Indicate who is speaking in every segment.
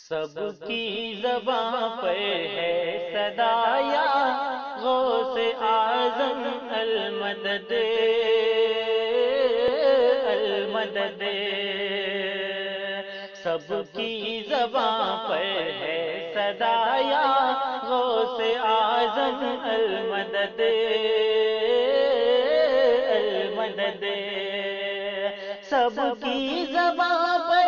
Speaker 1: سب کی زباں پر ہے صدا یا غوث اعظم المدد المدد، سب کی زباں پر ہے صدا یا غوث اعظم المدد المدد، سب کی زباں پر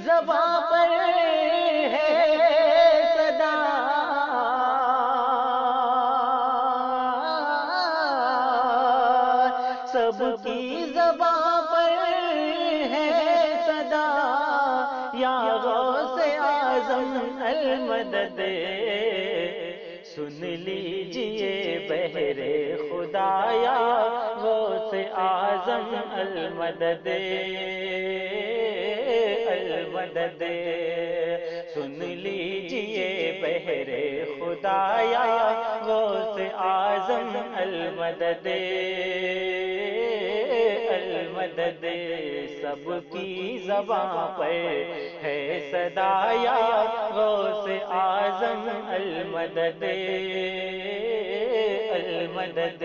Speaker 1: زباں پر ہے صدا سب کی زباں پر ہے صدا یا غوث اعظم المدد، سن لیجئے بہر خدا یا غوث اعظم المدد المدد، سن لیجئے بہر خدا یا غوث اعظم المدد المدد، سب کی زباں پر ہے صدا یا غوث اعظم المدد المدد،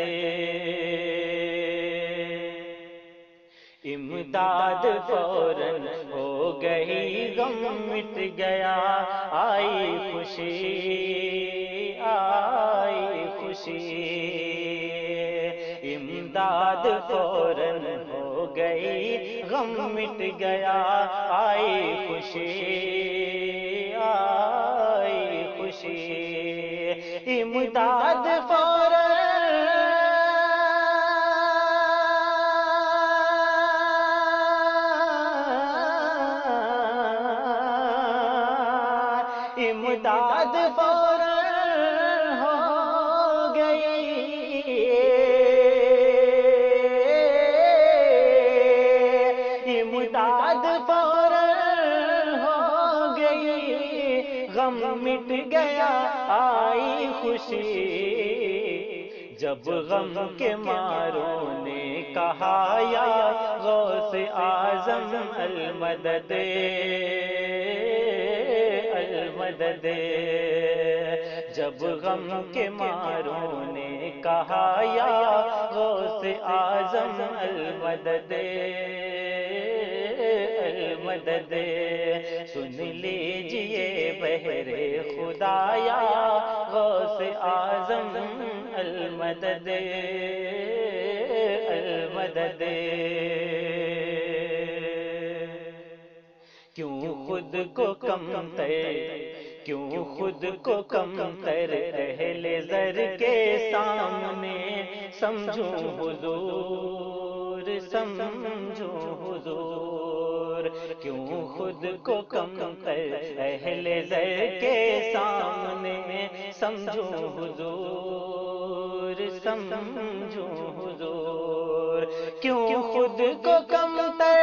Speaker 1: امداد فوراً ہو گئی غم مٹ گیا آئی خوشی آئی خوشی، امداد فوراً ہو گئی غم مٹ گیا آئی خوشی آئی خوشی، امداد فوراً امداد فوراً ہو گئی امداد فوراً ہو گئی غم مٹ گیا آئی خوشی، جب غم کے ماروں نے کہا یا غوث اعظم المدد المدد، جب غم کے ماروں نے کہا یا غوث اعظم المدد المدد، سن لیجئے بہر خدا یا غوث اعظم المدد المدد، کیوں خود کو کم تر کیوں خود کو کم تر اہل زر کے سامنے سمجھوں حضور سمجھوں حضور، کیوں خود کو کم تر اہل زر کے سامنے سمجھوں حضور سمجھوں حضور، کیوں خود کو کم تر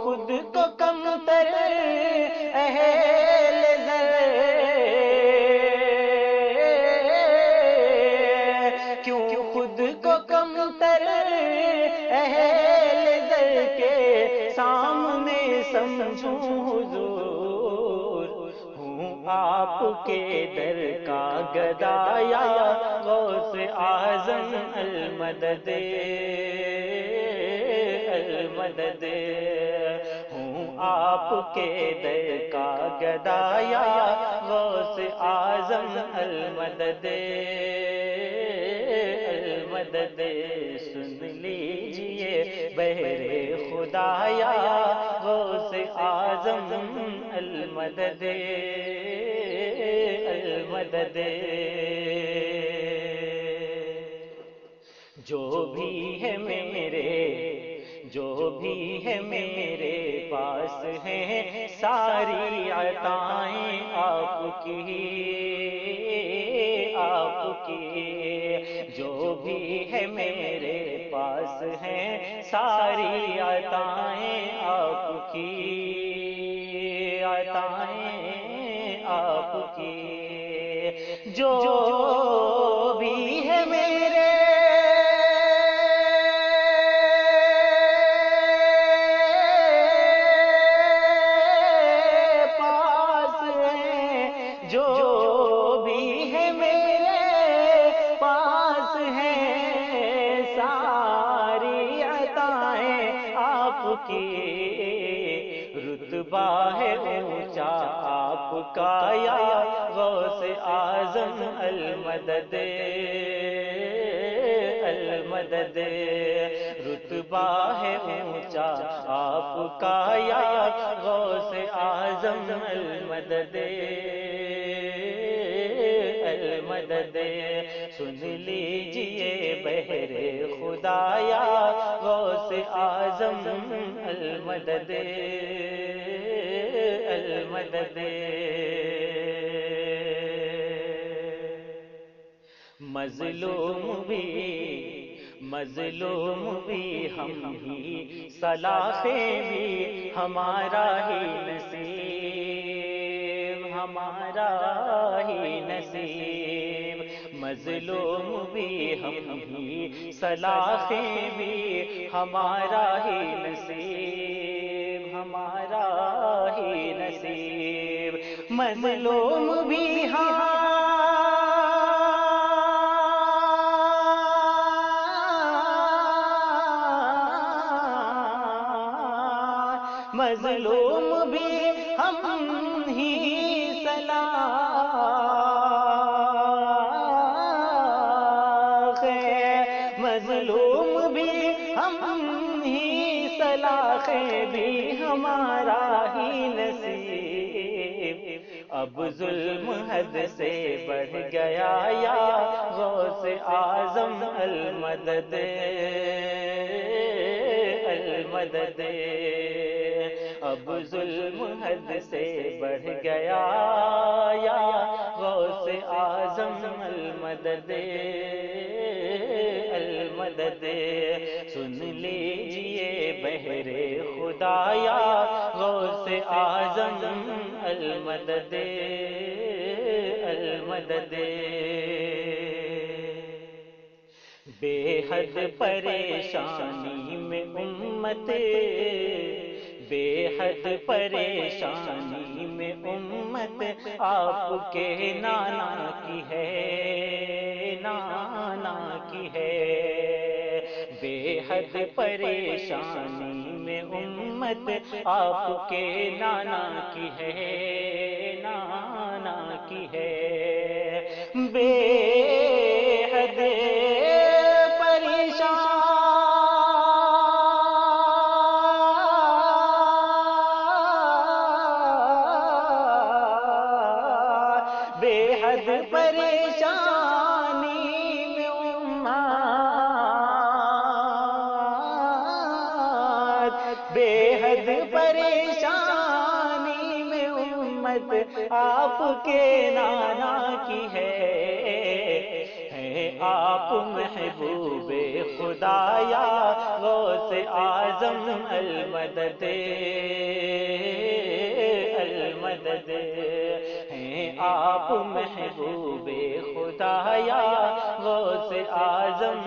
Speaker 1: خود کو کم تر اہل زر کیوں خود کو کم تر اہل زر کے سامنے سمجھوں حضور، ہوں آپ کے در کا گدا یا غوث اعظم المدد المدد، ہوں آپ کے در کا گدا یا غوث اعظم المدد المدد، سن لیجئے بہر خدا یا غوث اعظم المدد المدد، جو بھی ہے میرے پاس ہیں ساری عطائیں آپ کی جو بھی ہے میرے پاس ہیں ساری عطائیں آپ کی، عطائیں آپ کی، جو بھی ہے میرے پاس ہیں، جو بھی ہے میرے پاس ہیں، ساری عطائیں آپ کی، رتبہ ہے اونچا آپ کا یا غوث اعظم المدد، المدد، رتبہ ہے اونچا آپ کا یا غوث اعظم المدد، المدد، سن لیجئے بہر خدایا غوث اعظم المدد، المدد، مظلوم بھی ہم ہی، صلاحیں بھی ہمارا ہی نصیب، ہمارا ہی نصیب، مظلوم بھی ہم ہی، صلاحیں بھی ہمارا ہی نصیب، ہمارا ہی نصیب، مظلوم بھی مظلوم بھی ہم ہی، صلاحیں، مظلوم بھی ہم ہی، صلاحیں بھی ہمارا ہی نصیب، اب ظلم حد سے بڑھ گیا یا غوث اعظم المدد، المدد، اب ظلم حد سے بڑھ گیا یا غوث اعظم المدد، المدد، سن لیجئے بہر خدایا غوث اعظم المدد، المدد، بے حد پریشانی میں امت، بے حد پریشانی میں امت آپ کے نانا کی ہے، نانا کی ہے، بے حد پریشانی میں امت آپ کے نانا کی ہے، نانا کی ہے، بے حد بے حد پریشانی میں امت، بے حد پریشانی میں امت آپ کے نانا کی ہے آپ محبوب خدایا غوث اعظم المدد، المدد، ہیں آپ محبوب خدایا غوث اعظم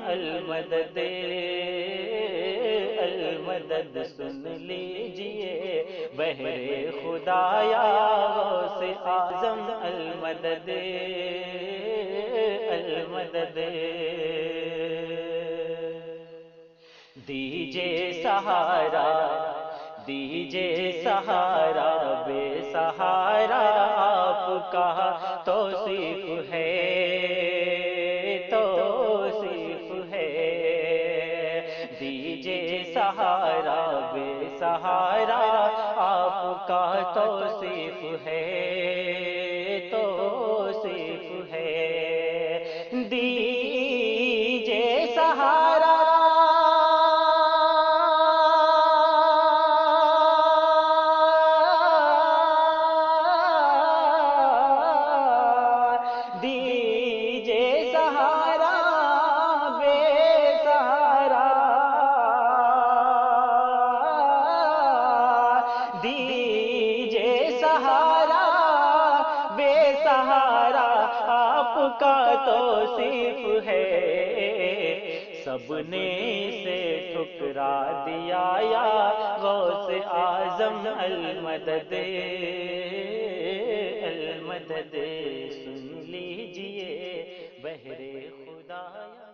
Speaker 1: المدد، المدد، سن لیجئے بہر خدایا غوث اعظم المدد، المدد، دیجئے سہارا، دیجئے سہارا، بے سہارا آپ کا توصیف ہے، توصیف ہے، دیجئے سہارا، بے سہارا آپ کا توصیف ہے، توصیف ہے، دیجئے سہارا، دیجئے سہارا دیجئے سہارا، بے سہارا آپ کا توصیف ہے، سب نے اسے ٹھکرا دیا یا غوث اعظم المدد المدد، سن لیجئے بہر خدایا۔